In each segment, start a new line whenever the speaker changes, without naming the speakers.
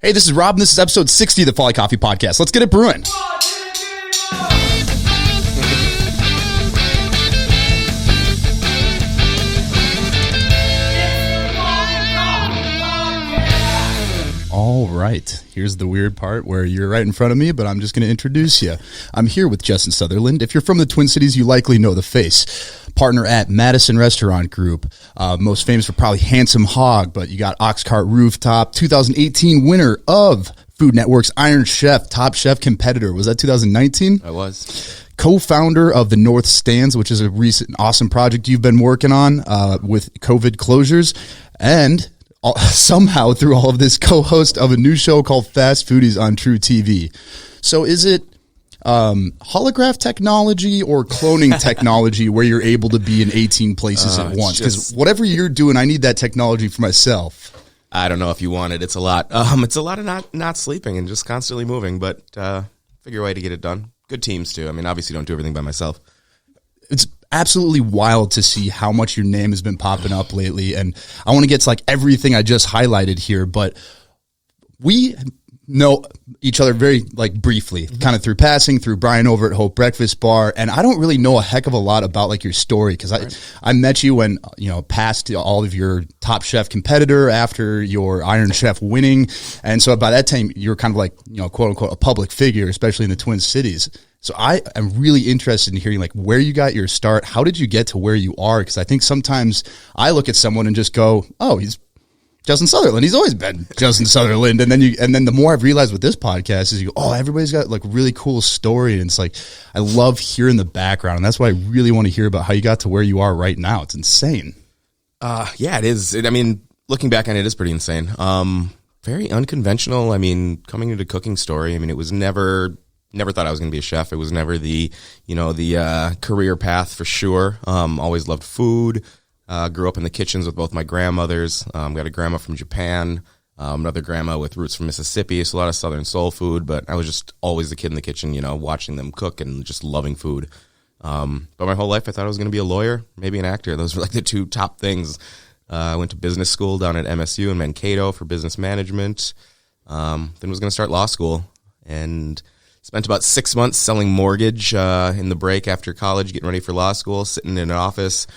Hey, this is Rob, and this is episode 60 of the Folly Coffee Podcast. Let's get it brewing. All right, here's the weird part where you're right in front of me, but I'm just going to introduce you. I'm here with Justin Sutherland. If you're from the Twin Cities, you likely know the face. Partner at Madison Restaurant Group, most famous for probably Handsome Hog, but you got Oxcart Rooftop, 2018 winner of Food Network's Iron Chef, Top Chef competitor. Was that 2019?
I was.
Co-founder of the North Stands, which is a recent awesome project you've been working on with COVID closures, and somehow through all of this, co-host of a new show called Fast Foodies on TruTV. So is it holograph technology or cloning technology where you're able to be in 18 places at once? Because whatever you're doing, I need that technology for myself.
I don't know if you want it. It's a lot. It's a lot of not sleeping and just constantly moving, but figure a way to get it done. Good teams too. I mean, obviously don't do everything by myself.
It's absolutely wild to see how much your name has been popping up lately, and I want to get to like everything I just highlighted here, but we know each other very like briefly, kind of through passing, through Brian over at Hope Breakfast Bar, and I don't really know a heck of a lot about like your story because I met you when, you know, past all of your Top Chef competitor after your Iron Chef winning, and so by that time you're kind of like, you know, quote unquote a public figure, especially in the Twin Cities. So I am really interested in hearing like where you got your start. How did you get to where you are? Because I think sometimes I look at someone and just go, "Oh, he's Justin Sutherland. He's always been Justin Sutherland." And then the more I've realized with this podcast is you go, "Oh, everybody's got like really cool story." And it's like I love hearing the background, and that's why I really want to hear about how you got to where you are right now. It's insane.
Yeah, it is. I mean, looking back on it, it is pretty insane. Very unconventional. I mean, coming into cooking story. I mean, it was never thought I was going to be a chef. It was never the career path for sure. Always loved food. Grew up in the kitchens with both my grandmothers. Got a grandma from Japan, another grandma with roots from Mississippi. So a lot of Southern soul food, but I was just always the kid in the kitchen, you know, watching them cook and just loving food. But my whole life I thought I was going to be a lawyer, maybe an actor. Those were like the two top things. I went to business school down at MSU in Mankato for business management. Then was going to start law school and spent about 6 months selling mortgage in the break after college, getting ready for law school, sitting in an office,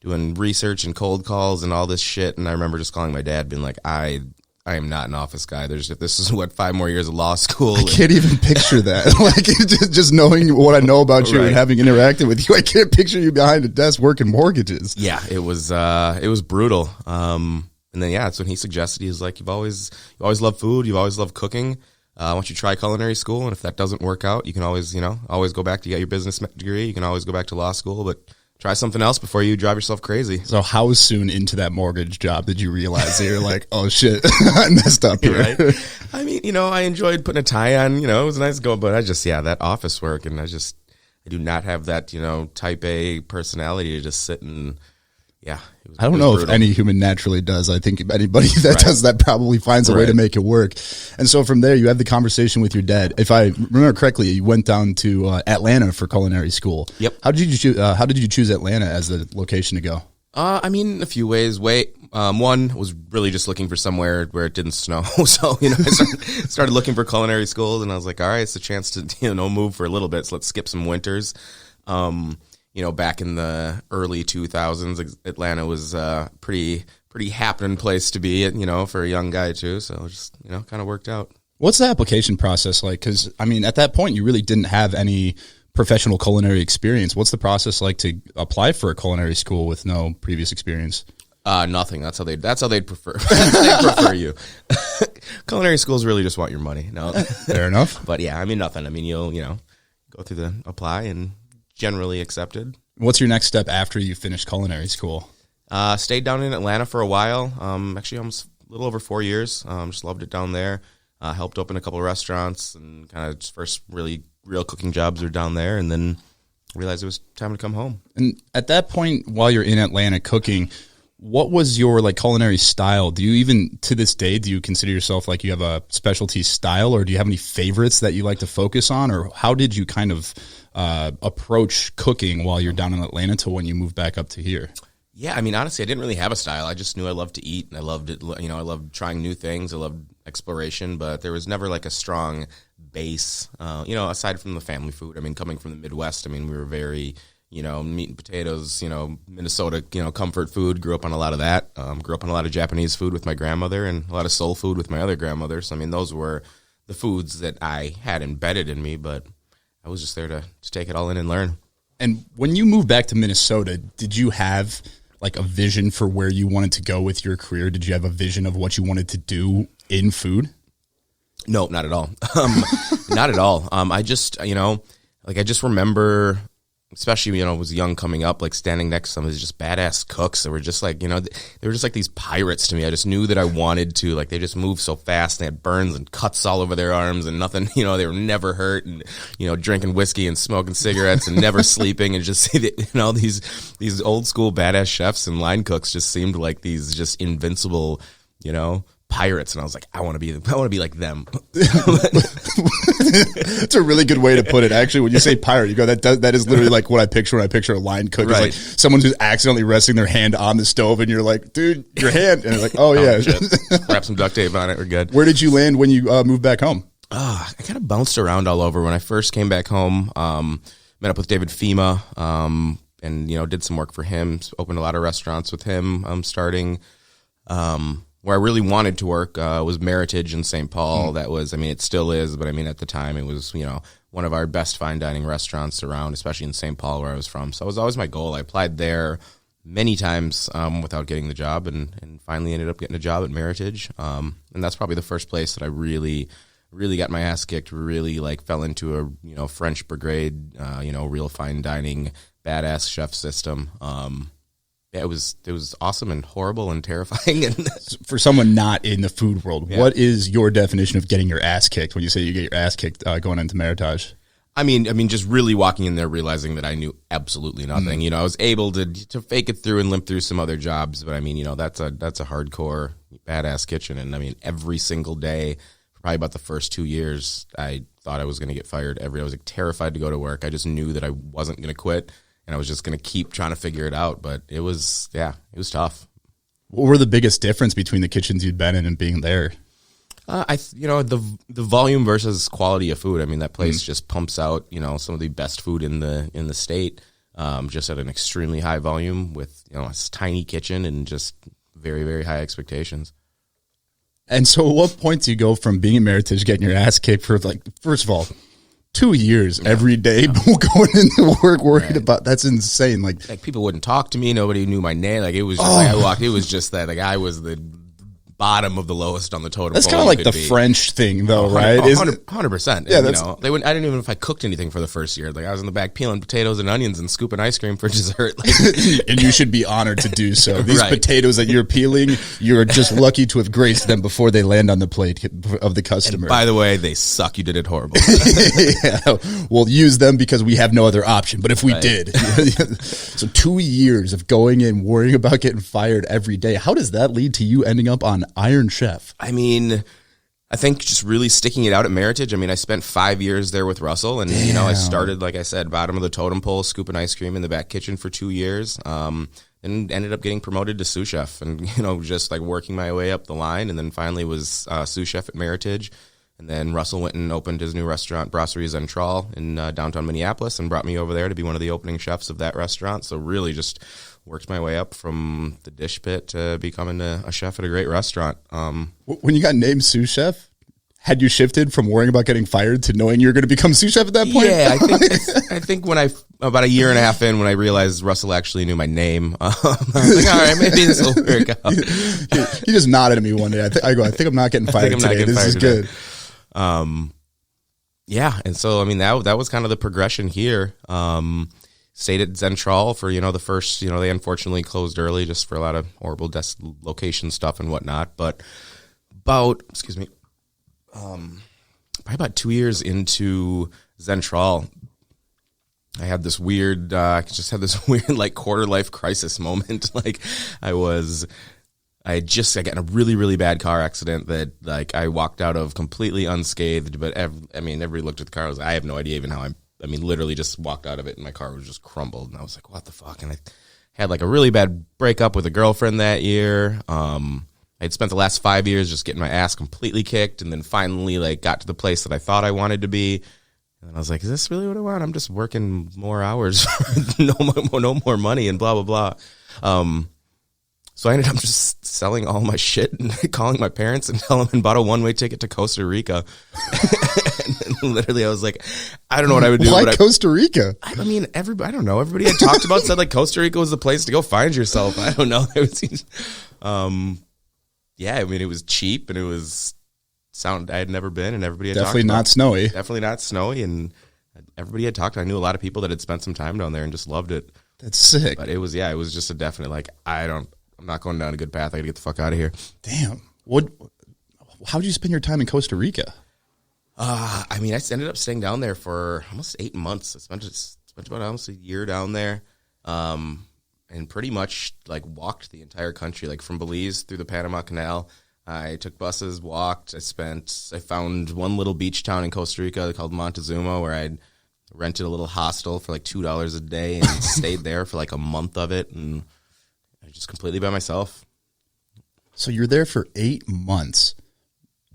doing research and cold calls and all this shit. And I remember just calling my dad, being like, I am not an office guy. If this is 5 more years of law school.
I can't even picture that. Like just knowing what I know about you and having interacted with you, I can't picture you behind a desk working mortgages.
Yeah, it was brutal. And then that's when he suggested, he was like, you've always loved food, you've always loved cooking. Why don't you try culinary school? And if that doesn't work out, you can always go back to get your business degree. You can always go back to law school, but try something else before you drive yourself crazy.
So how soon into that mortgage job did you realize that you're like, oh shit, I messed up here?
Right? I mean, I enjoyed putting a tie on, it was nice going, but that office work, and I do not have that, type A personality to just sit and,
I don't know if any human naturally does. I think anybody that does that probably finds a way to make it work. And so from there, you had the conversation with your dad. If I remember correctly, you went down to Atlanta for culinary school.
Yep.
How did you choose Atlanta as the location to go?
I mean, a few ways. One was really just looking for somewhere where it didn't snow. So, I started looking for culinary schools, and I was like, all right, it's a chance to, move for a little bit. So let's skip some winters. Back in the early 2000s, Atlanta was a pretty happening place to be, for a young guy too. So it just, kind of worked out.
What's the application process like? Because, I mean, at that point, you really didn't have any professional culinary experience. What's the process like to apply for a culinary school with no previous experience?
Nothing. That's how they'd prefer. They prefer you. Culinary schools really just want your money. No,
fair enough.
But yeah, I mean, nothing. I mean, you'll, go through the apply and generally accepted.
What's your next step after you finish culinary school?
Stayed down in Atlanta for a while. Actually, almost a little over 4 years. Just loved it down there. Helped open a couple of restaurants, and kind of first really real cooking jobs were down there, and then realized it was time to come home.
And at that point, while you're in Atlanta cooking, what was your culinary style? Do you even to this day, do you consider yourself like you have a specialty style, or do you have any favorites that you like to focus on, or how did you kind of approach cooking while you're down in Atlanta to when you moved back up to here?
Yeah, I mean, honestly, I didn't really have a style. I just knew I loved to eat, and I loved it. You know, I loved trying new things. I loved exploration, but there was never like a strong base. You know, aside from the family food. I mean, coming from the Midwest, I mean, we were very, you know, meat and potatoes. You know, Minnesota, you know, comfort food. Grew up on a lot of that. Grew up on a lot of Japanese food with my grandmother, and a lot of soul food with my other grandmother. So I mean, those were the foods that I had embedded in me, but I was just there to take it all in and learn.
And when you moved back to Minnesota, did you have like a vision for where you wanted to go with your career? Did you have a vision of what you wanted to do in food?
No, not at all. Not at all. I just, you know, like I just remember, especially, you know, I was young coming up, like standing next to some of these just badass cooks that were just like, you know, they were just like these pirates to me. I just knew that I wanted to, like, they just moved so fast. They had burns and cuts all over their arms and nothing, you know, they were never hurt, and, you know, drinking whiskey and smoking cigarettes and never sleeping, and just, you know, these old school badass chefs and line cooks just seemed like these just invincible, you know, pirates. And I was like, I want to be like them.
It's a really good way to put it. Actually, when you say pirate, you go, that is literally like what I picture when I picture a line cook.
Right.
It's like someone who's accidentally resting their hand on the stove, and you're like, dude, your hand. And they're like, oh yeah.
Wrap some duct tape on it. We're good.
Where did you land when you moved back home?
I kind of bounced around all over. When I first came back home, met up with David Fema, and, you know, did some work for him, opened a lot of restaurants with him, starting, where I really wanted to work was Meritage in St. Paul. That was, I mean, it still is, but I mean, at the time it was, you know, one of our best fine dining restaurants around, especially in St. Paul where I was from. So it was always my goal. I applied there many times without getting the job, and finally ended up getting a job at Meritage. And that's probably the first place that I really got my ass kicked, really like fell into a, you know, French brigade, you know, real fine dining, badass chef system. Yeah, it was awesome and horrible and terrifying. And
for someone not in the food world, what is your definition of getting your ass kicked when you say you get your ass kicked going into Meritage?
I mean, just really walking in there, realizing that I knew absolutely nothing. You know, I was able to fake it through and limp through some other jobs, but I mean, you know, that's a hardcore badass kitchen. And I mean, every single day, probably about the first 2 years, I thought I was going to get fired. I was like terrified to go to work. I just knew that I wasn't going to quit. And I was just going to keep trying to figure it out. But it was tough.
What were the biggest difference between the kitchens you'd been in and being there?
You know, the volume versus quality of food. I mean, that place just pumps out, you know, some of the best food in the state, just at an extremely high volume with, you know, a tiny kitchen and just very, very high expectations.
And so at what point do you go from being in Meritage, getting your ass kicked for, like, first of all, 2 years every day, going into work worried about, that's insane. Like
people wouldn't talk to me. Nobody knew my name. Like it was just like I walked. It was just that like I was the bottom of the lowest on the totem pole.
That's kind of like the French thing, though, right?
100%.
Yeah,
you know, they wouldn't. I didn't even know if I cooked anything for the first year. Like I was in the back peeling potatoes and onions and scooping ice cream for dessert. Like,
and you should be honored to do so. These potatoes that you're peeling, you're just lucky to have graced them before they land on the plate of the customer.
And by the way, they suck. You did it horrible.
Yeah, we'll use them because we have no other option. But if we did, so 2 years of going in, worrying about getting fired every day. How does that lead to you ending up on Iron Chef?
I mean, I think just really sticking it out at Meritage. I mean, I spent 5 years there with Russell, and you know, I started, like I said, bottom of the totem pole, scooping ice cream in the back kitchen for 2 years, and ended up getting promoted to sous chef, and you know, just like working my way up the line, and then finally was sous chef at Meritage. And then Russell went and opened his new restaurant, Brasserie Zentral, in downtown Minneapolis, and brought me over there to be one of the opening chefs of that restaurant. So really just worked my way up from the dish pit to becoming a chef at a great restaurant.
When you got named sous chef, had you shifted from worrying about getting fired to knowing you were going to become sous chef at that point?
Yeah, I think when about a year and a half in, when I realized Russell actually knew my name, I was like, all right, maybe this will work out.
He just nodded at me one day. I think I'm not getting fired today. This is good.
Yeah, and so I mean that was kind of the progression here. Stayed at Zentral for, you know, the first, you know, they unfortunately closed early just for a lot of horrible location stuff and whatnot. But probably about 2 years into Zentral, I had this weird, like quarter life crisis moment. Like I got in a really, really bad car accident that like I walked out of completely unscathed. But everybody looked at the car. I have no idea even how I literally just walked out of it and my car was just crumbled. And I was like, what the fuck? And I had like a really bad breakup with a girlfriend that year. I'd spent the last 5 years just getting my ass completely kicked, and then finally like got to the place that I thought I wanted to be. And I was like, is this really what I want? I'm just working more hours for no more money and blah, blah, blah. So I ended up just selling all my shit and calling my parents and telling them and bought a one-way ticket to Costa Rica. And literally, I was like, I don't know what I would do.
Why Costa Rica?
I mean, I don't know. Everybody I talked about said like Costa Rica was the place to go find yourself. I don't know. Yeah, I mean, it was cheap and it was I had never been, and everybody had
definitely
talked
not
about.
Snowy.
Definitely not snowy, and everybody had talked. I knew a lot of people that had spent some time down there and just loved it.
That's sick.
But it was just a definite like I'm not going down a good path. I got to get the fuck out of here.
Damn. How did you spend your time in Costa Rica?
I mean, I ended up staying down there for almost 8 months. I spent about almost a year down there, and pretty much like walked the entire country, like from Belize through the Panama Canal. I took buses, walked. I found one little beach town in Costa Rica called Montezuma, where I'd rented a little hostel for like $2 a day and stayed there for like a month of it, and just completely by myself.
So you're there for 8 months.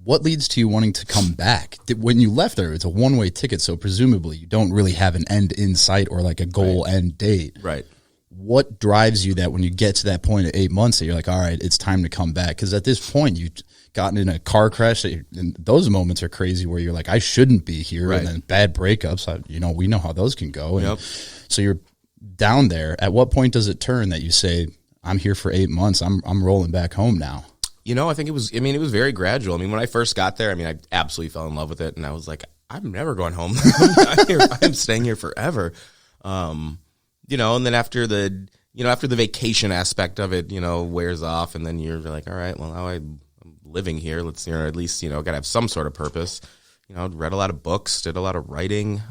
What leads to you wanting to come back? When you left there, it's a one-way ticket, so presumably you don't really have an end in sight or like a goal end date.
Right.
What drives you that when you get to that point at 8 months that you're like, all right, it's time to come back? Because at this point, you've gotten in a car crash. And those moments are crazy where you're like, I shouldn't be here.
Right.
And then bad breakups, we know how those can go. And
Yep.
so you're down there. At what point does it turn that you say, I'm here for 8 months. I'm rolling back home now?
I think it was very gradual. I mean, when I first got there, I absolutely fell in love with it. And I was like, I'm never going home. I'm staying here forever. And then after the vacation aspect of it, wears off, and then you're like, all right, well, now I'm living here. Let's, at least, got to have some sort of purpose. Read a lot of books, did a lot of writing,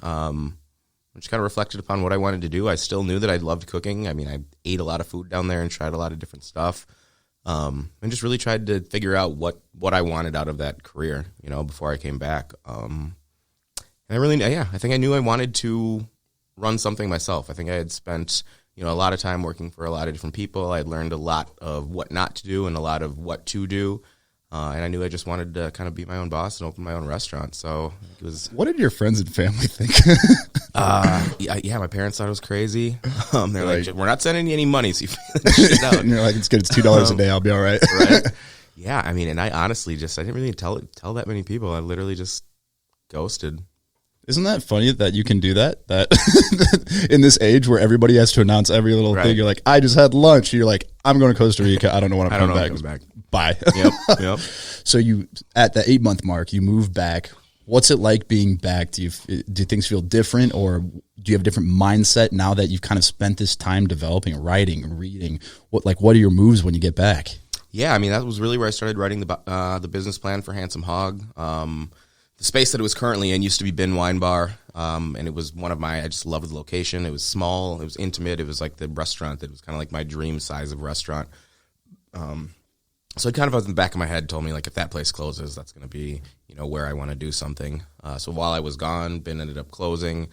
which kind of reflected upon what I wanted to do. I still knew that I loved cooking. I mean, I ate a lot of food down there and tried a lot of different stuff. And just really tried to figure out what I wanted out of that career, before I came back. And I think I knew I wanted to run something myself. I think I had spent, a lot of time working for a lot of different people. I had learned a lot of what not to do and a lot of what to do. And I knew I just wanted to kind of be my own boss and open my own restaurant. So it was.
What did your friends and family think?
My parents thought it was crazy. They're like, we're not sending you any money, so you figure this shit out.
And you're like, it's good. It's $2 a day. I'll be all right.
Right. Yeah. I mean, and I honestly I didn't really tell that many people. I literally just ghosted.
Isn't that funny that you can do that? That in this age where everybody has to announce every little thing, you're like, I just had lunch. You're like, I'm going to Costa Rica. I don't know when I'm coming back. Bye.
Yep.
So you, at the 8 month mark, you move back. What's it like being back? Do things feel different, or do you have a different mindset now that you've kind of spent this time developing, writing, reading? What are your moves when you get back?
Yeah, I mean, that was really where I started writing the business plan for Handsome Hog. The space that it was currently in used to be Bin Wine Bar, and it was I just loved the location. It was small, it was intimate, it was like the restaurant that was kind of like my dream size of restaurant. So it kind of was in the back of my head told me, like, if that place closes, that's going to be, where I want to do something. So while I was gone, Bin ended up closing,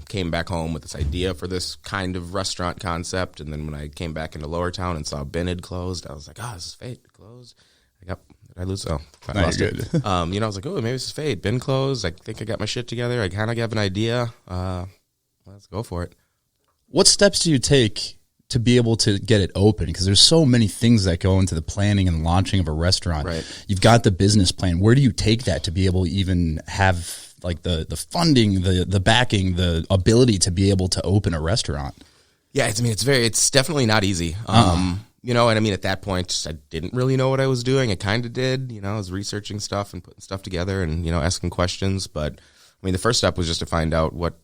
came back home with this idea for this kind of restaurant concept, and then when I came back into Lower Town and saw Bin had closed, I was like, this is fate, it closed. Did I lose? Oh, I lost it. I was like, maybe this is fate. Bin closed. I think I got my shit together. I kind of have an idea. Let's go for it.
What steps do you take to be able to get it open? Because there's so many things that go into the planning and launching of a restaurant.
Right.
You've got the business plan. Where do you take that to be able to even have like the funding, the backing, the ability to be able to open a restaurant?
Yeah, it's definitely not easy. And I mean, at that point, I didn't really know what I was doing. I kind of did, I was researching stuff and putting stuff together and, asking questions. But I mean, the first step was just to find out what,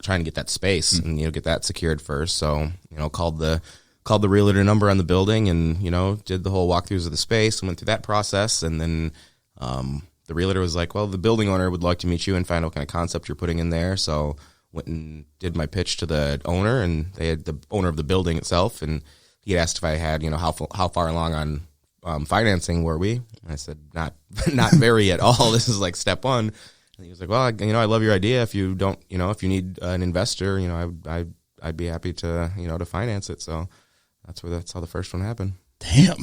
trying to get that space and, get that secured first. So, called the realtor number on the building and, did the whole walkthroughs of the space and went through that process. And then the realtor was like, well, the building owner would like to meet you and find out what kind of concept you're putting in there. So went and did my pitch to the owner, and they had the owner of the building itself, and he asked if I had, how far along on financing were we? And I said, not very at all. This is like step one. And he was like, well, I love your idea. If you don't, if you need an investor, I'd I'd be happy to, to finance it. So that's how the first one happened.
Damn.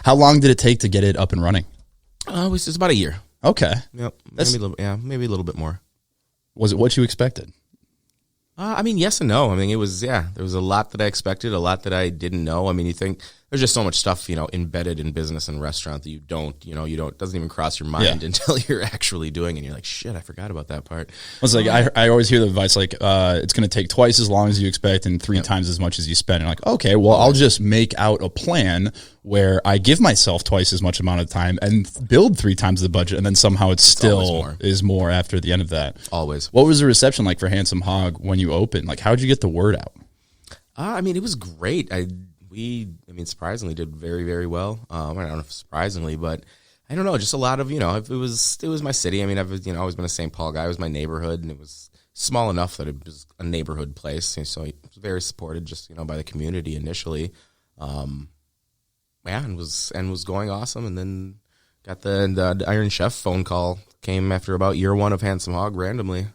How long did it take to get it up and running?
It was just about a year.
Okay.
Yep. Maybe a little bit more.
Was it what you expected?
I mean, yes and no. I mean, there was a lot that I expected, a lot that I didn't know. I mean, you think there's just so much stuff, embedded in business and restaurant that you don't, doesn't even cross your mind until you're actually doing it. And you're like, shit, I forgot about that part.
It's like, I always hear the advice, like, it's going to take twice as long as you expect and 3 times as much as you spend. And like, okay, well, I'll just make out a plan where I give myself twice as much amount of time and build 3 times the budget. And then somehow it's still is more after the end of that.
Always.
What was the reception like for Handsome Hog when you opened? Like, how'd you get the word out?
I mean, it was great. Surprisingly did very, very well. I don't know if surprisingly, but I don't know, just a lot of, it was my city. I mean, I've, always been a St. Paul guy. It was my neighborhood, and it was small enough that it was a neighborhood place. So it was very supported just, by the community initially. And was going awesome. And then got the Iron Chef phone call came after about year 1 of Handsome Hog randomly.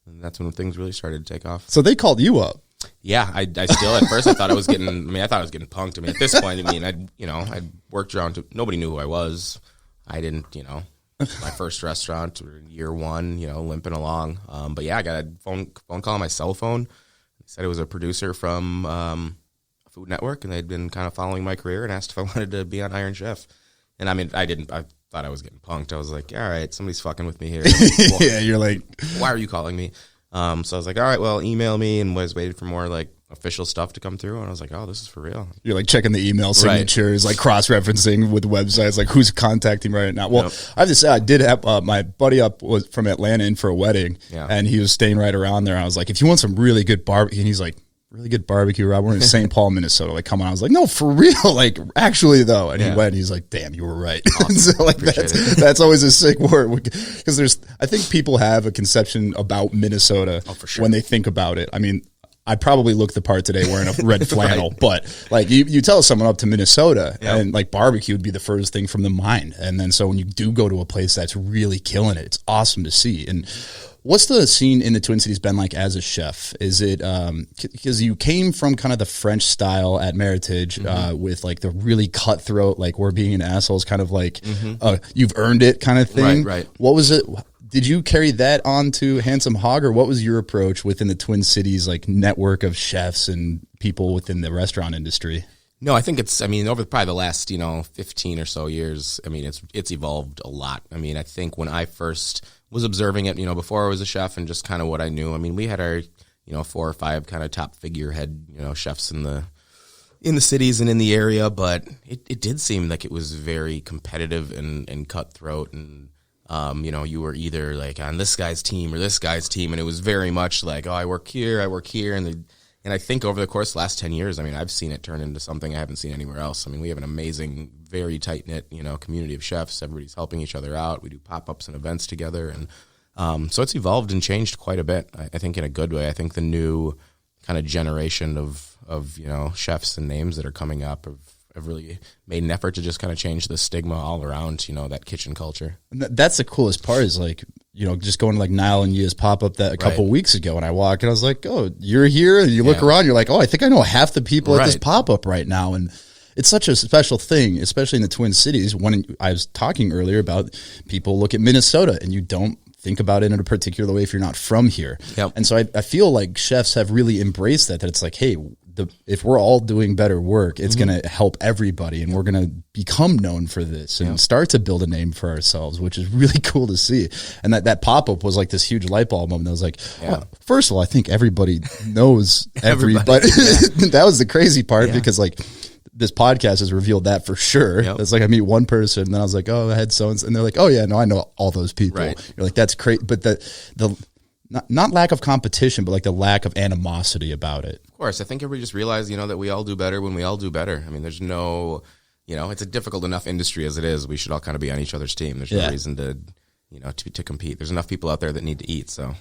And that's when things really started to take off.
So they called you up.
Yeah, I still at first I thought I was getting punked. I mean, at this point, I'd worked around nobody knew who I was. I didn't, my first restaurant year 1, limping along. But yeah, I got a phone call on my cell phone. He said it was a producer from Food Network, and they'd been kind of following my career and asked if I wanted to be on Iron Chef. And I mean, I thought I was getting punked. I was like, all right, somebody's fucking with me here. Well,
yeah, you're like,
why are you calling me? So I was like, all right, well, email me, and was waiting for more like official stuff to come through. And I was like, oh, this is for real.
You're like checking the email signatures, like cross-referencing with websites, like who's contacting right now. Well, I have to say, I did have my buddy was from Atlanta in for a wedding, and he was staying right around there. I was like, if you want some really good barbecue, and he's like, really good barbecue, Rob, we're in St. Paul, Minnesota. Like, come on. I was like, no, for real. Like, actually, though. And he went, and he's like, damn, you were right.
Awesome.
So, like, that's always a sick word. Because I think people have a conception about Minnesota when they think about it. I mean, I probably look the part today wearing a red flannel, but like you tell someone up to Minnesota and like barbecue would be the first thing from the mind. And then so when you do go to a place that's really killing it, it's awesome to see. And what's the scene in the Twin Cities been like as a chef? Is it because you came from kind of the French style at Meritage with like the really cutthroat, like we're being an asshole is kind of like you've earned it kind of thing.
Right.
What was it? Did you carry that on to Handsome Hog, or what was your approach within the Twin Cities like network of chefs and people within the restaurant industry?
No, I think over probably the last, 15 or so years, I mean, it's evolved a lot. I mean, I think when I first was observing it, before I was a chef and just kind of what I knew, I mean, we had our, 4 or 5 kind of top figurehead, chefs in the cities and in the area, but it did seem like it was very competitive and cutthroat, and you were either like on this guy's team or this guy's team, and it was very much like, oh, I work here, and I think over the course of the last 10 years, I mean, I've seen it turn into something I haven't seen anywhere else. I mean, we have an amazing, very tight-knit, community of chefs. Everybody's helping each other out. We do pop-ups and events together, and so it's evolved and changed quite a bit, I think in a good way. I think the new kind of generation of chefs and names that are coming up have really made an effort to just kind of change the stigma all around, that kitchen culture.
And that's the coolest part is like, just going to like Niall and Yia's pop-up that a couple weeks ago, and I walk and I was like, oh, you're here, and you look around, you're like, oh, I think I know half the people at this pop-up right now. And it's such a special thing, especially in the Twin Cities. When I was talking earlier about people look at Minnesota and you don't think about it in a particular way if you're not from here. And so I feel like chefs have really embraced that it's like, hey, if we're all doing better work, it's going to help everybody, and we're going to become known for this and start to build a name for ourselves, which is really cool to see. And that pop-up was like this huge light bulb moment. I was like, oh, first of all, I think everybody knows everybody. That was the crazy part because like this podcast has revealed that for sure. It's like I meet one person, and then I was like, oh, I had so-and-so, and they're like, oh yeah, no, I know all those people. You're like, that's crazy. But the not lack of competition, but like the lack of animosity about it.
Of course. I think everybody just realized, that we all do better when we all do better. I mean, there's no, it's a difficult enough industry as it is. We should all kind of be on each other's team. There's no reason to, to compete. There's enough people out there that need to eat. So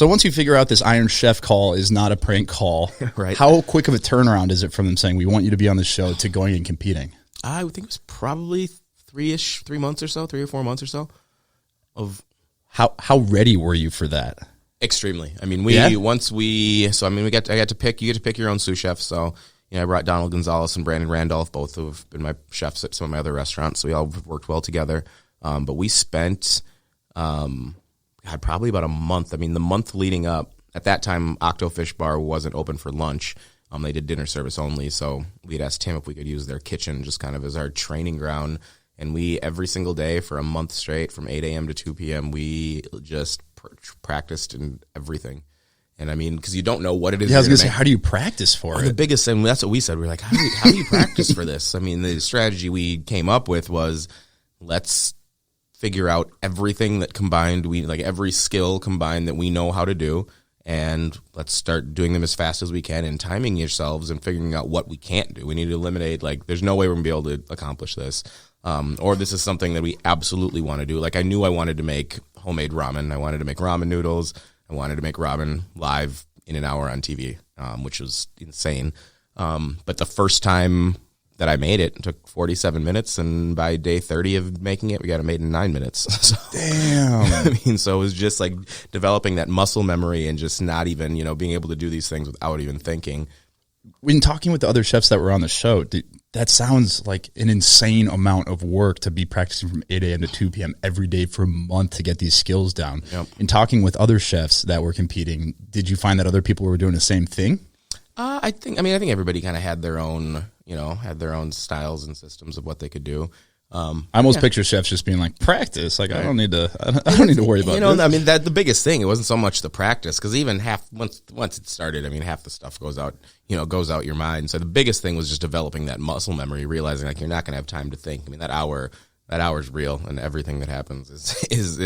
once you figure out this Iron Chef call is not a prank call, how quick of a turnaround is it from them saying, we want you to be on the show to going and competing?
I would think it was probably 3 or 4 months or so of
how ready were you for that?
Extremely. I mean,
Yeah?
I got to pick, you get to pick your own sous chef. So, I brought Donald Gonzalez and Brandon Randolph, both who have been my chefs at some of my other restaurants. So we all worked well together. But we spent, probably about a month. I mean, the month leading up, at that time, Octo Fish Bar wasn't open for lunch. They did dinner service only. So we'd asked him if we could use their kitchen just kind of as our training ground. And we, every single day for a month straight, from 8 a.m. to 2 p.m., we just practiced in everything. And I mean, because you don't know what it is.
Yeah, I was going to say, how do you practice for it?
The biggest thing, that's what we said. We're like, how do you practice for this? I mean, the strategy we came up with was, let's figure out everything that combined, every skill combined that we know how to do, and let's start doing them as fast as we can and timing yourselves and figuring out what we can't do. We need to eliminate, there's no way we're going to be able to accomplish this. Or this is something that we absolutely want to do. I knew I wanted to make homemade ramen. I wanted to make ramen noodles. I wanted to make ramen live in an hour on TV, which was insane. But the first time that I made it took 47 minutes, and by day 30 of making it, we got it made in 9 minutes. So,
damn.
So it was just developing that muscle memory and just not even, being able to do these things without even thinking.
When talking with the other chefs that were on the show, that sounds like an insane amount of work to be practicing from 8 a.m. to 2 p.m. every day for a month to get these skills down.
Yep.
In talking with other chefs that were competing, did you find that other people were doing the same thing?
I think everybody kind of had their own, styles and systems of what they could do.
I almost picture chefs just being like, practice. I don't need to worry about this.
I mean, that the biggest thing, it wasn't so much the practice, because even once it started, I mean, half the stuff goes out your mind. So the biggest thing was just developing that muscle memory, realizing you're not going to have time to think. I mean, that hour's real, and everything that happens is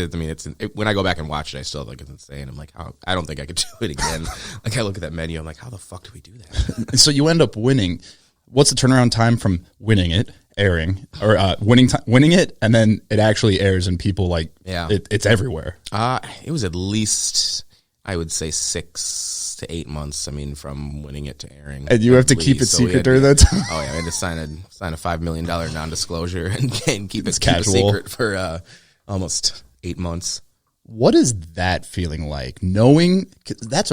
when I go back and watch it, I still think it's insane. I'm like, I don't think I could do it again. I look at that menu, I'm like, how the fuck do we do that?
So you end up winning. What's the turnaround time from winning it, airing, or winning it, and then it actually airs and people it's everywhere?
It was at least, I would say, 6 to 8 months. I mean, from winning it to airing.
And you have to keep it secret during that time?
Oh yeah, I had to sign a $5 million non-disclosure and keep it
casual.
Secret for almost 8 months.
What is that feeling like? Knowing, 'cause that's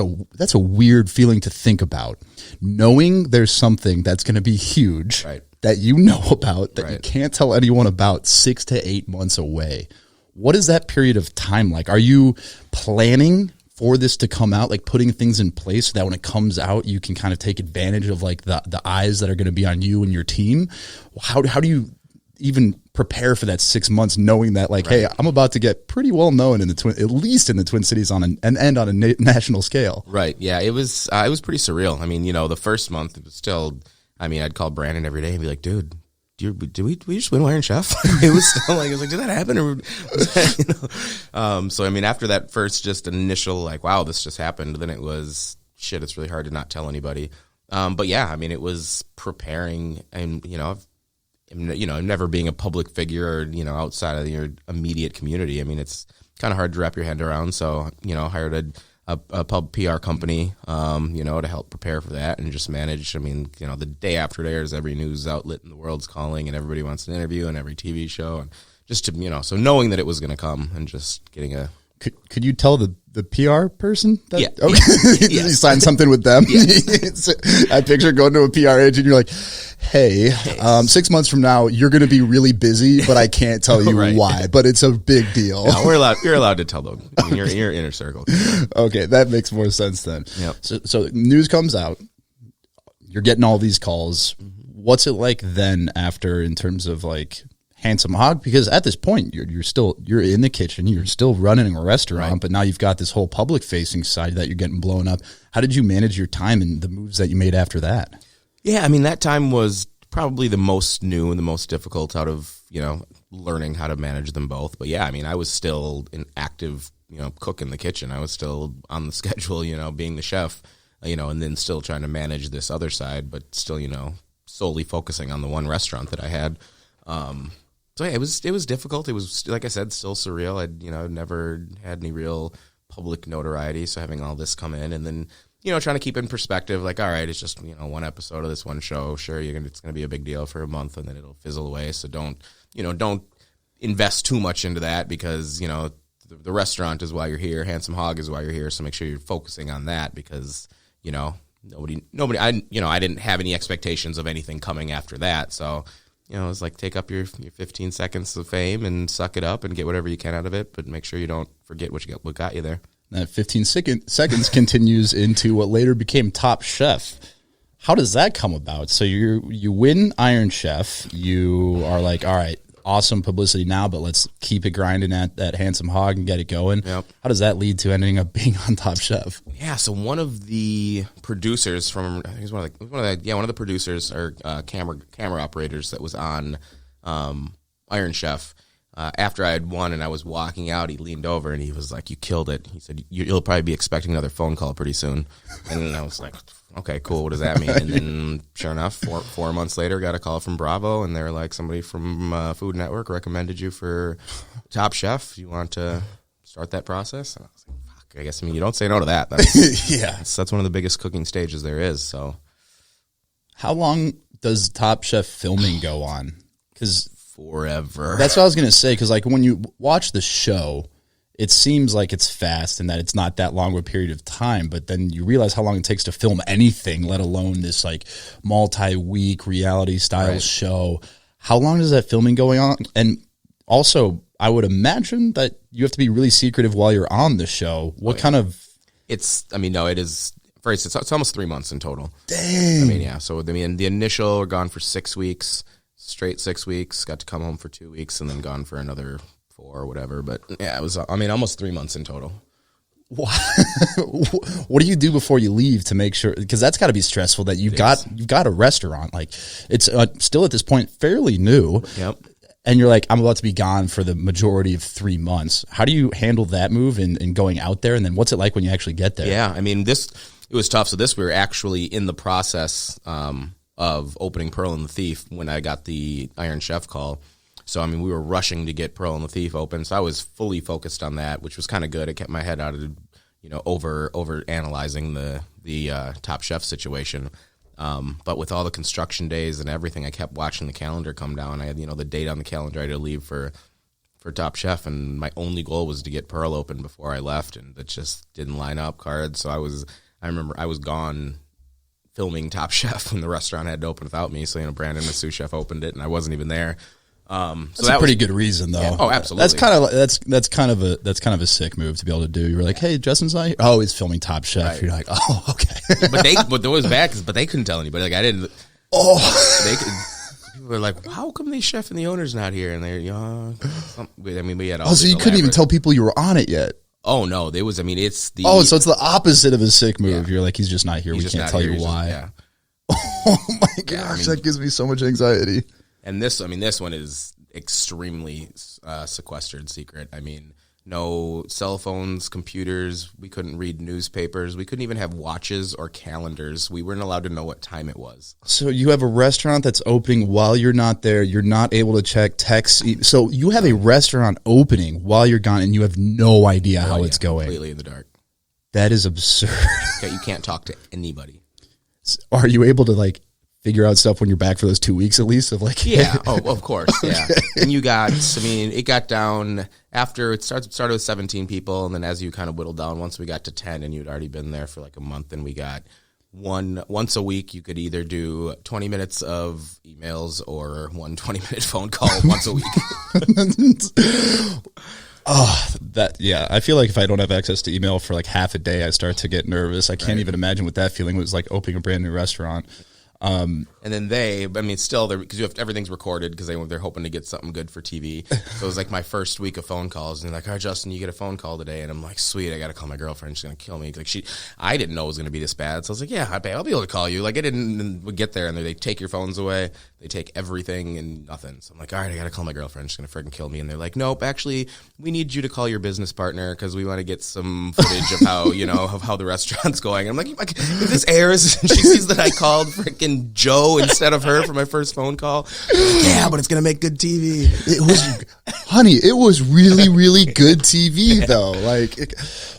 a weird feeling to think about. Knowing there's something that's going to be huge,
right,
that you know about, that
right,
you can't tell anyone about, 6 to 8 months away. What is that period of time like? Are you planning for this to come out, putting things in place so that when it comes out, you can kind of take advantage of the eyes that are going to be on you and your team? How do you even prepare for that 6 months, knowing that right, hey, I'm about to get pretty well known at least in the Twin Cities and on a national scale? Right.
Yeah. It was pretty surreal. I mean, the first month it was still, I'd call Brandon every day and be like, dude, did we just win Iron Chef? It was still I was like, did that happen? Or was that, so, after that first just initial, wow, this just happened, then it was, shit, it's really hard to not tell anybody. But yeah, it was preparing, and, never being a public figure or, outside of your immediate community. It's kind of hard to wrap your head around. So, hired a pub PR company, to help prepare for that and just manage. The day after it airs, every news outlet in the world's calling and everybody wants an interview and every TV show, and just to, so knowing that it was going to come and just getting a.
Could you tell the PR person that?
Yeah.
Okay.
Yes.
You signed something with them?
Yes.
I picture going to a PR agent, you're like, hey, 6 months from now, you're going to be really busy, but I can't tell you
right,
why, but it's a big deal.
No, you're allowed to tell them. You're inner circle.
Okay, that makes more sense then.
Yep.
So news comes out, you're getting all these calls. What's it like then after, in terms of Handsome Hog? Because at this point you're in the kitchen, you're still running a restaurant, right, but now you've got this whole public facing side that you're getting blown up. How did you manage your time and the moves that you made after that?
Yeah, that time was probably the most new and the most difficult out of, learning how to manage them both. But yeah, I was still an active, cook in the kitchen. I was still on the schedule, being the chef, and then still trying to manage this other side, but still, solely focusing on the one restaurant that I had. So yeah, it was difficult. It was, like I said, still surreal. I'd never had any real public notoriety. So having all this come in, and then, trying to keep in perspective, all right, it's just, one episode of this one show. Sure, it's going to be a big deal for a month and then it'll fizzle away. So don't invest too much into that, because, the the restaurant is why you're here. Handsome Hog is why you're here. So make sure you're focusing on that because, you know, nobody, I didn't have any expectations of anything coming after that. So, you know, it's like take up your 15 seconds of fame and suck it up and get whatever you can out of it. But make sure you don't forget what got you there.
That 15 seconds continues into what later became Top Chef. How does that come about? So you win Iron Chef. You are like, all right, awesome publicity now, but let's keep it grinding at that Handsome Hog and get it going.
Yep.
How does that lead to ending up being on Top Chef?
Yeah, so one of the producers from, I think he's one of the producers or camera operators that was on Iron Chef. After I had won and I was walking out, he leaned over and he was like, "You killed it." He said, "You'll probably be expecting another phone call pretty soon." And then I was like, "Okay, cool. What does that mean?" And then, sure enough, four months later, got a call from Bravo, and they were like, "Somebody from Food Network recommended you for Top Chef. You want to start that process?" And I was like, "Fuck, I guess you don't say no to that." That's one of the biggest cooking stages there is. So,
how long does Top Chef filming go on? Because
forever.
That's what I was going to say, because like when you watch the show, it seems like it's fast and that it's not that long of a period of time, but then you realize how long it takes to film anything, let alone this like multi-week reality style show. How long does that filming going on? And also, I would imagine that you have to be really secretive while you're on the show. What kind of...
it is... First, it's almost 3 months in total.
Dang.
I mean, yeah. So, the initial, we're gone for 6 weeks. Straight 6 weeks, got to come home for 2 weeks, and then gone for another 4 or whatever. But yeah, it was, almost 3 months in total.
What do you do before you leave to make sure? Because that's got to be stressful that you've got a restaurant. Like, it's still at this point fairly new.
Yep.
And you're like, I'm about to be gone for the majority of 3 months. How do you handle that move and going out there? And then what's it like when you actually get there?
Yeah, it was tough. So we were actually in the process of opening Pearl and the Thief when I got the Iron Chef call. So, we were rushing to get Pearl and the Thief open. So I was fully focused on that, which was kind of good. It kept my head out of, over analyzing the Top Chef situation. But with all the construction days and everything, I kept watching the calendar come down. I had, the date on the calendar I had to leave for Top Chef. And my only goal was to get Pearl open before I left. And it just didn't line up cards. So I remember I was gone filming Top Chef when the restaurant had to open without me. So, Brandon, the sous chef, opened it and I wasn't even there.
That's a pretty good reason, though.
Yeah. Oh, absolutely.
That's kind of a sick move to be able to do. You're like, hey, Justin's not here. Oh, he's filming Top Chef. Right. You're like, oh, okay.
but it was bad but they couldn't tell anybody. Like I didn't. People were like, how come the chef and the owner's not here? And they're, we had all.
Oh, so you couldn't even tell people you were on it yet.
Oh no, it's the.
Oh, so it's the opposite of a sick move. Yeah. You're like, he's just not here. We can't tell you why.
Yeah.
Oh my gosh, that gives me so much anxiety.
And this one is extremely sequestered secret. No cell phones, computers. We couldn't read newspapers. We couldn't even have watches or calendars. We weren't allowed to know what time it was.
So you have a restaurant that's opening while you're not there. You're not able to check texts. So you have a restaurant opening while you're gone, and you have no idea how it's going.
Completely in the dark.
That is absurd.
You can't talk to anybody.
Are you able to figure out stuff when you're back for those 2 weeks at least of
yeah. Oh, of course. Yeah. And you got, it got down after it started with 17 people. And then as you kind of whittled down, once we got to 10 and you'd already been there for a month, and we got once a week, you could either do 20 minutes of emails or 20-minute phone call once a week. I feel like if I don't have access to email for half a day, I start to get nervous. I can't even imagine what that feeling was like opening a brand new restaurant. And then still, because everything's recorded because they're hoping to get something good for TV. So it was my first week of phone calls, and they're like, "All right, Justin, you get a phone call today," and I'm like, "Sweet, I got to call my girlfriend. She's gonna kill me." I didn't know it was gonna be this bad, so I was like, "Yeah, I'll be able to call you." I didn't get there, and they take your phones away, they take everything and nothing. So I'm like, "All right, I got to call my girlfriend. She's gonna freaking kill me." And they're like, "Nope, actually, we need you to call your business partner because we want to get some footage of how of how the restaurant's going." And I'm like, if this airs and she sees that I called freaking Joe instead of her for my first phone call, yeah, but it's gonna make good TV.
It was, honey, it was really, really good TV though.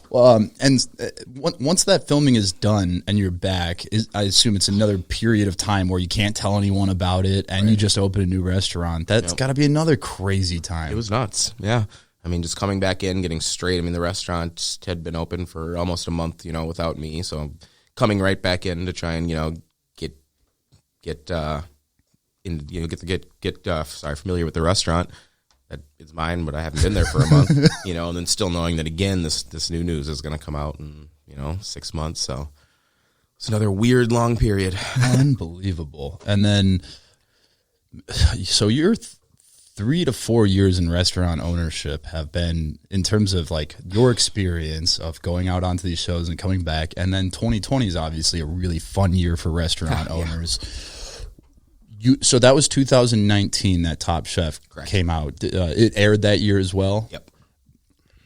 Once that filming is done and you're back, I assume it's another period of time where you can't tell anyone about it, and you just open a new restaurant. That's got to be another crazy time.
It was nuts. Yeah. I mean, just coming back in, getting straight. I mean, the restaurant had been open for almost a month, without me. So coming right back in to try and, familiar with the restaurant. That is mine, but I haven't been there for a month, and then still knowing that, again, this new news is going to come out in, 6 months. So it's another weird long period.
Unbelievable. And then, so you're 3 to 4 years in restaurant ownership have been, in terms of like your experience of going out onto these shows and coming back. And then 2020 is obviously a really fun year for restaurant owners. So that was 2019 that Top Chef
Correct.
Came out. It aired that year as well?
Yep.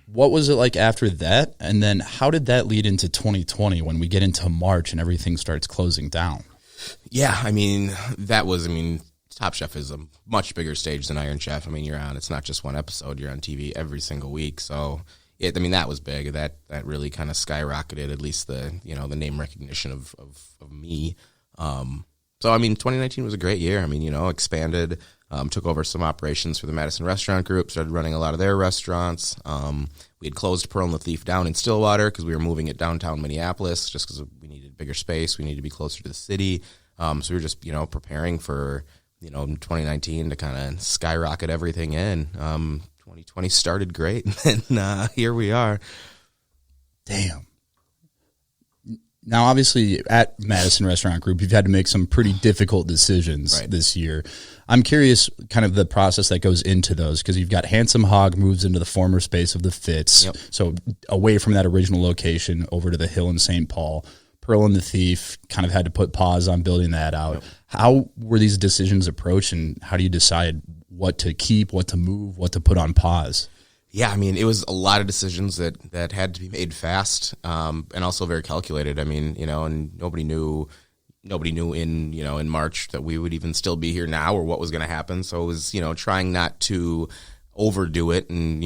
What was it like after that? And then how did that lead into 2020 when we get into March and everything starts closing down?
Yeah, Top Chef is a much bigger stage than Iron Chef. It's not just one episode. You're on TV every single week. So, that was big. That really kind of skyrocketed, at least the name recognition of me. So, 2019 was a great year. Expanded, took over some operations for the Madison Restaurant Group, started running a lot of their restaurants. We had closed Pearl and the Thief down in Stillwater because we were moving it downtown Minneapolis just because we needed bigger space. We needed to be closer to the city. So we were just, preparing for, 2019 to kind of skyrocket everything in. 2020 started great, and here we are.
Damn. Now, obviously, at Madison Restaurant Group, you've had to make some pretty difficult decisions this year. I'm curious kind of the process that goes into those, because you've got Handsome Hog moves into the former space of the Fitz, so away from that original location over to the Hill in St. Paul. Pearl and the Thief kind of had to put pause on building that out. How were these decisions approached, and how do you decide what to keep, what to move, what to put on pause?
Yeah, it was a lot of decisions that had to be made fast, and also very calculated. And nobody knew in March that we would even still be here now or what was going to happen. So it was, trying not to overdo it and,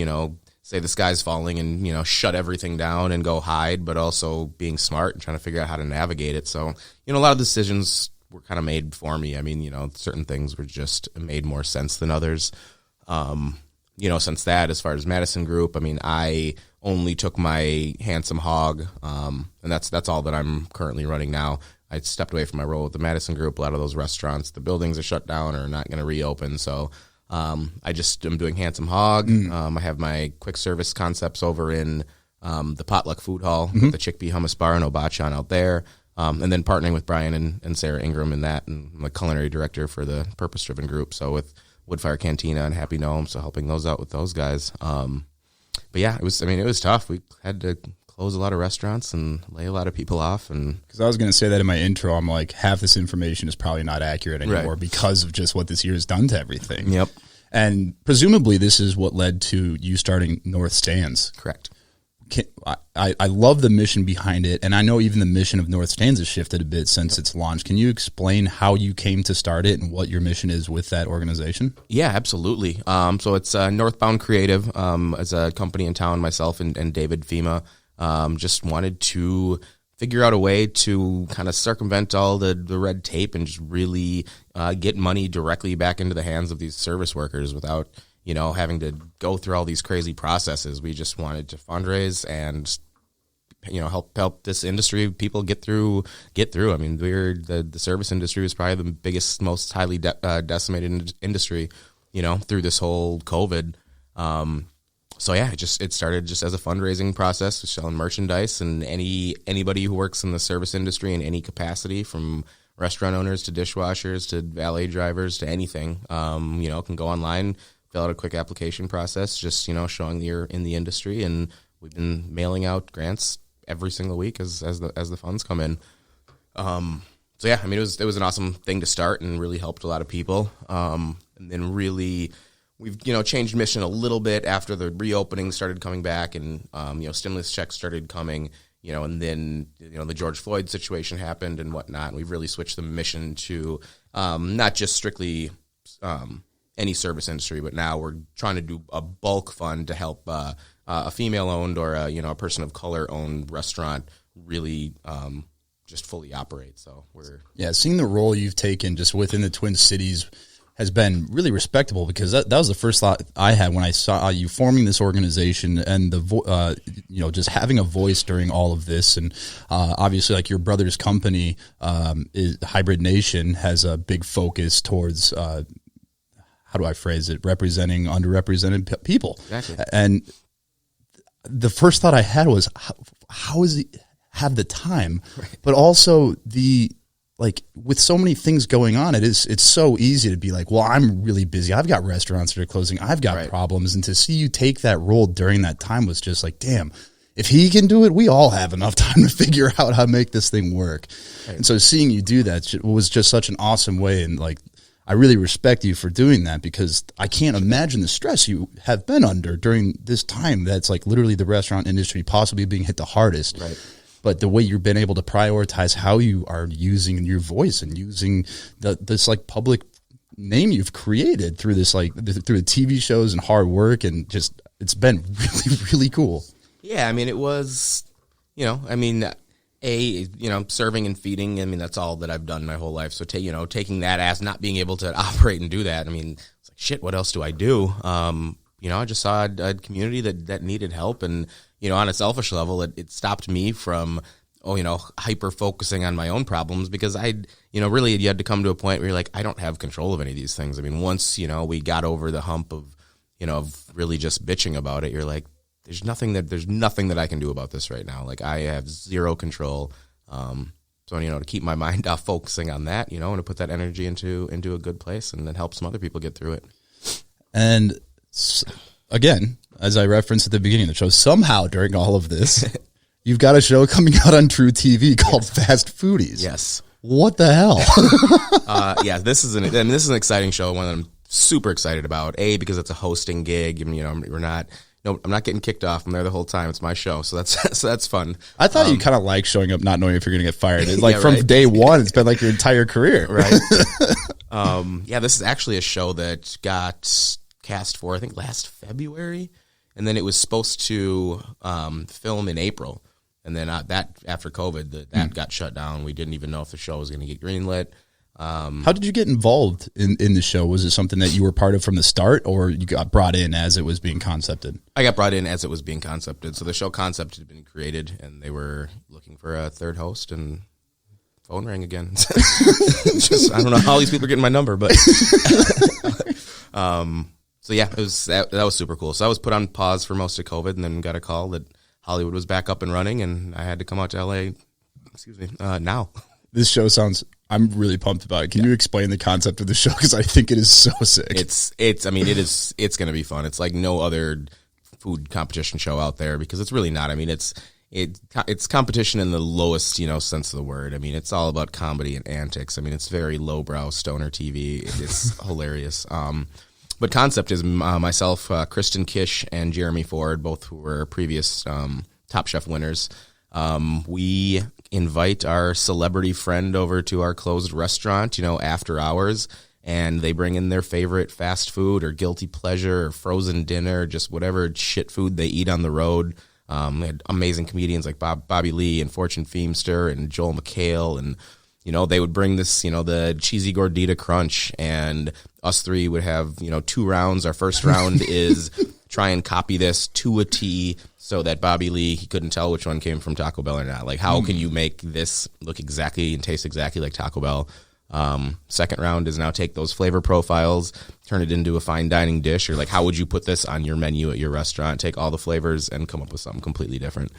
say the sky's falling and, shut everything down and go hide, but also being smart and trying to figure out how to navigate it. So, a lot of decisions were kind of made for me. Certain things were just made more sense than others. Since that, as far as Madison Group, I only took my Handsome Hog, and that's all that I'm currently running now. I stepped away from my role with the Madison Group. A lot of those restaurants, the buildings are shut down or not going to reopen. So I just am doing Handsome Hog. I have my quick service concepts over in the Potluck Food Hall, the Chickpea Hummus Bar and Obachan out there. And then partnering with Brian and Sarah Ingram in that, and I'm a culinary director for the Purpose Driven Group. So with Woodfire Cantina and Happy Gnome, so helping those out with those guys. But yeah, it was tough. We had to close a lot of restaurants and lay a lot of people off. And
because I was going to say that in my intro, I'm like, half this information is probably not accurate anymore because of just what this year has done to everything.
Yep.
And presumably this is what led to you starting North Stands.
Correct.
I love the mission behind it, and I know even the mission of North Stands has shifted a bit since its launch. Can you explain how you came to start it and what your mission is with that organization?
Yeah, absolutely. So it's Northbound Creative as a company in town. Myself and David Fema just wanted to figure out a way to kind of circumvent all the red tape and just really get money directly back into the hands of these service workers without having to go through all these crazy processes. We just wanted to fundraise and, help this industry, people get through. We're the service industry is probably the biggest, most highly decimated industry, through this whole COVID. So yeah, it started just as a fundraising process, selling merchandise, and anybody who works in the service industry in any capacity, from restaurant owners to dishwashers to valet drivers to anything, can go online, fill out a quick application process, just, showing that you're in the industry. And we've been mailing out grants every single week as the funds come in. So yeah, it was an awesome thing to start and really helped a lot of people. And then really we've, changed mission a little bit after the reopening started coming back and, stimulus checks started coming, and then, the George Floyd situation happened and whatnot. And we've really switched the mission to not just strictly any service industry, but now we're trying to do a bulk fund to help a female-owned or a person of color-owned restaurant really just fully operate. So we're
seeing the role you've taken just within the Twin Cities has been really respectable, because that was the first thought I had when I saw you forming this organization and just having a voice during all of this. And obviously, like, your brother's company, Hybrid Nation, has a big focus towards, how do I phrase it, representing underrepresented people.
Exactly.
And the first thought I had was, how does he have the time? Right. But also with so many things going on, it's so easy to be like, well, I'm really busy. I've got restaurants that are closing. I've got problems. And to see you take that role during that time was just like, damn, if he can do it, we all have enough time to figure out how to make this thing work. Right. And so seeing you do that was just such an awesome way. And like, I really respect you for doing that, because I can't imagine the stress you have been under during this time. That's like literally the restaurant industry possibly being hit the hardest.
Right.
But the way you've been able to prioritize how you are using your voice and using this like public name you've created through this, like through the TV shows and hard work, and just, it's been really, really cool.
Yeah. I mean, it was, serving and feeding. I mean, that's all that I've done my whole life. So taking that as not being able to operate and do that, I mean, it's like, shit, what else do I do? I just saw a community that needed help, and, on a selfish level, it stopped me from, hyper focusing on my own problems, because really you had to come to a point where you're like, I don't have control of any of these things. I mean, once, we got over the hump of really just bitching about it, you're like, there's nothing that I can do about this right now. Like, I have zero control. So, to keep my mind off focusing on that, and to put that energy into a good place, and then help some other people get through it.
And again, as I referenced at the beginning of the show, somehow during all of this, you've got a show coming out on TruTV called Fast Foodies.
Yes.
What the hell?
This is an exciting show, one that I'm super excited about. Because it's a hosting gig, and I'm not getting kicked off. I'm there the whole time. It's my show, so that's fun.
I thought you kind of like showing up, not knowing if you're going to get fired. It's like from day one, it's been like your entire career,
right? This is actually a show that got cast for, I think, last February, and then it was supposed to film in April, and then that after COVID, that got shut down. We didn't even know if the show was going to get greenlit.
How did you get involved in the show? Was it something that you were part of from the start, or you got brought in as it was being concepted?
I got brought in as it was being concepted. So the show concept had been created, and they were looking for a third host, and phone rang again. I don't know how these people are getting my number, but it was that was super cool. So I was put on pause for most of COVID, and then got a call that Hollywood was back up and running, and I had to come out to LA. Now.
This show I'm really pumped about it. Can you explain the concept of the show? Because I think it is so sick.
It's going to be fun. It's like no other food competition show out there, because it's really not. I mean, it's competition in the lowest, sense of the word. I mean, it's all about comedy and antics. I mean, it's very lowbrow stoner TV. It's hilarious. But concept is myself, Kristen Kish, and Jeremy Ford, both who were previous Top Chef winners. We invite our celebrity friend over to our closed restaurant, after hours, and they bring in their favorite fast food or guilty pleasure or frozen dinner, just whatever shit food they eat on the road. We had amazing comedians like Bobby Lee and Fortune Feimster and Joel McHale, and they would bring this, the cheesy gordita crunch, and us three would have, 2 rounds. Our first round is try and copy this to a T, so that Bobby Lee, he couldn't tell which one came from Taco Bell or not. Like, how can you make this look exactly and taste exactly like Taco Bell? Second round is now take those flavor profiles, turn it into a fine dining dish, or like, how would you put this on your menu at your restaurant? Take all the flavors and come up with something completely different.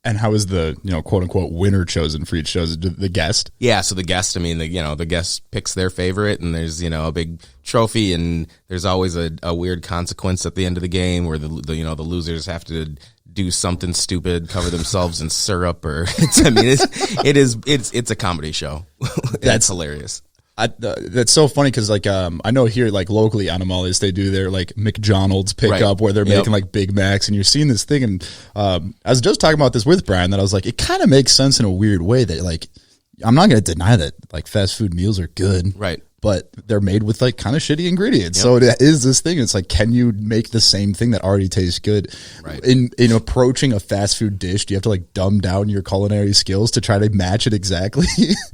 And how is the, quote unquote winner chosen for each show? Is it the guest?
Yeah. So the guest, the guest picks their favorite, and there's, a big trophy, and there's always a weird consequence at the end of the game where the losers have to do something stupid, cover themselves in syrup, or it's a comedy show. That's hilarious.
That's so funny, because I know here, like locally on Amalis, they do their like McDonald's pickup where they're making like Big Macs, and you're seeing this thing. And I was just talking about this with Brian, that I was like, it kind of makes sense in a weird way that, like, I'm not going to deny that like fast food meals are good,
right?
but they're made with like kind of shitty ingredients. So it is this thing. It's like, can you make the same thing that already tastes good?
Right.
In approaching a fast food dish, do you have to like dumb down your culinary skills to try to match it exactly?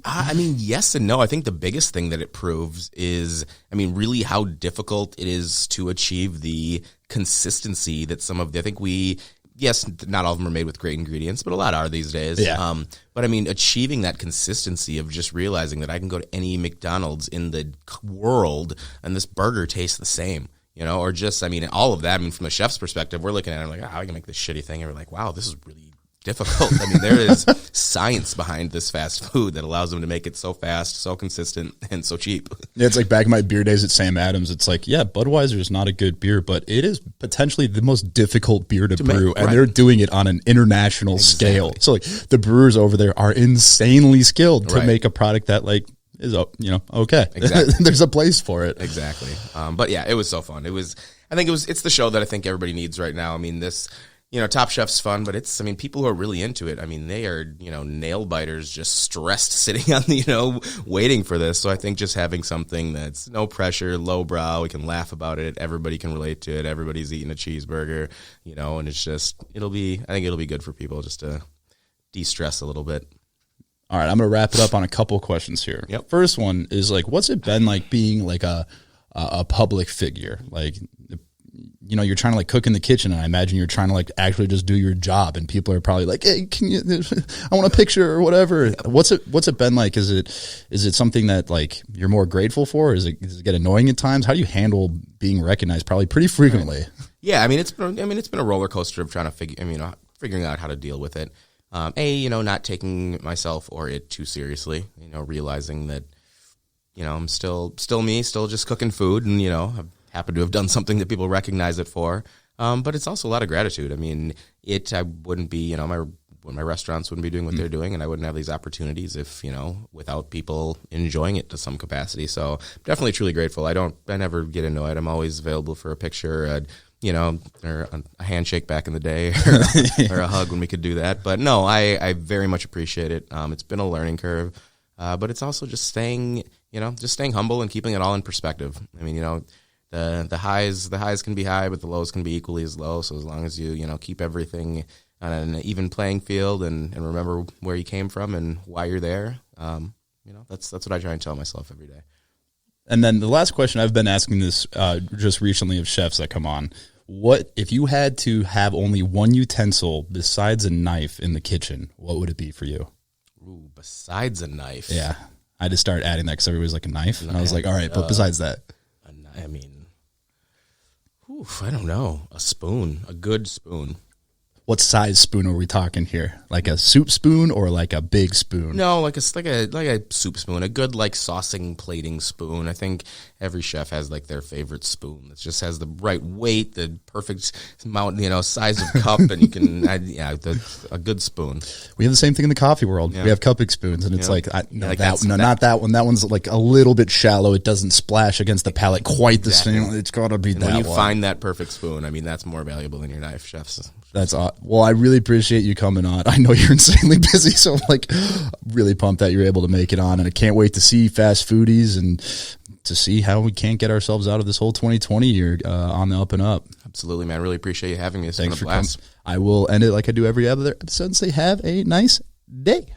I mean, yes and no. I think the biggest thing that it proves is, I mean, really how difficult it is to achieve the consistency that some of the, I think yes, not all of them are made with great ingredients, but a lot are these days.
Yeah.
But I mean, achieving that consistency of just realizing that I can go to any McDonald's in the world and this burger tastes the same, you know, or just, I mean, all of that. I mean, from the chef's perspective, we're looking at it like, I can make this shitty thing. And we're like, wow, this is really difficult. I mean, there is science behind this fast food that allows them to make it so fast, so consistent, and so cheap.
Yeah, it's like back in my beer days at Sam Adams. It's like, yeah, Budweiser is not a good beer, but it is potentially the most difficult beer to brew,
make,
and
right.
they're doing it on an international scale. So like the brewers over there are insanely skilled to make a product that like is, you know, okay.
Exactly.
There's a place for it.
Exactly. But yeah, it was so fun. It's the show that I think everybody needs right now. I mean, this, you know, Top Chef's fun, but it's, I mean, people who are really into it, I mean, they are, you know, nail biters, just stressed sitting on the, you know, waiting for this. So I think just having something that's no pressure, lowbrow, we can laugh about it, everybody can relate to it, everybody's eating a cheeseburger, you know, and it's just, I think it'll be good for people just to de-stress a little bit.
All right, I'm going to wrap it up on a couple questions here.
Yep.
First one is like, what's it been like being like a public figure? Like, you know, you're trying to like cook in the kitchen, and I imagine you're trying to like actually just do your job, and people are probably like, hey, I want a picture or whatever. Yep. What's it been like? Is it something that like you're more grateful for? Does it get annoying at times? How do you handle being recognized probably pretty frequently?
Right. Yeah, I mean, it's been a roller coaster of trying to figuring out how to deal with it. You know, not taking myself or it too seriously, you know, realizing that, you know, I'm still me, still just cooking food, and, you know, I happen to have done something that people recognize it for. But it's also a lot of gratitude. I mean, I wouldn't be, you know, my restaurants wouldn't be doing what they're doing, and I wouldn't have these opportunities if, you know, without people enjoying it to some capacity. So definitely truly grateful. I never get annoyed. I'm always available for a picture, you know, or a handshake back in the day, or a hug when we could do that. But no, I very much appreciate it. It's been a learning curve, but it's also just staying humble and keeping it all in perspective. I mean, you know, the highs can be high, but the lows can be equally as low. So as long as you know, keep everything on an even playing field and remember where you came from and why you're there, you know, that's what I try and tell myself every day.
And then the last question, I've been asking this just recently of chefs that come on. What if you had to have only one utensil besides a knife in the kitchen? What would it be for you?
Ooh, besides a knife.
Yeah, I had to start adding that because everybody's like a knife, and I was like, all right, but besides that,
I mean, I don't know, a spoon, a good spoon.
What size spoon are we talking here? Like a soup spoon or like a big spoon?
No, like a soup spoon, a good like saucing plating spoon. I think every chef has like their favorite spoon that just has the right weight, the perfect amount, you know, size of cup, and you can a good spoon.
We have the same thing in the coffee world. Yeah. We have cupping spoons, and it's not that one. That one's like a little bit shallow. It doesn't splash against the palate quite the same. It's got to be that one.
When you find that perfect spoon, I mean, that's more valuable than your knife, chefs.
That's awesome. Well, I really appreciate you coming on. I know you're insanely busy, so I'm like really pumped that you're able to make it on, and I can't wait to see Fast Foodies and to see how we can't get ourselves out of this whole 2020 year on the up and up.
Absolutely, man. Really appreciate you having me. It's
Thanks
been a blast.
I will end it like I do every other episode and say have a nice day.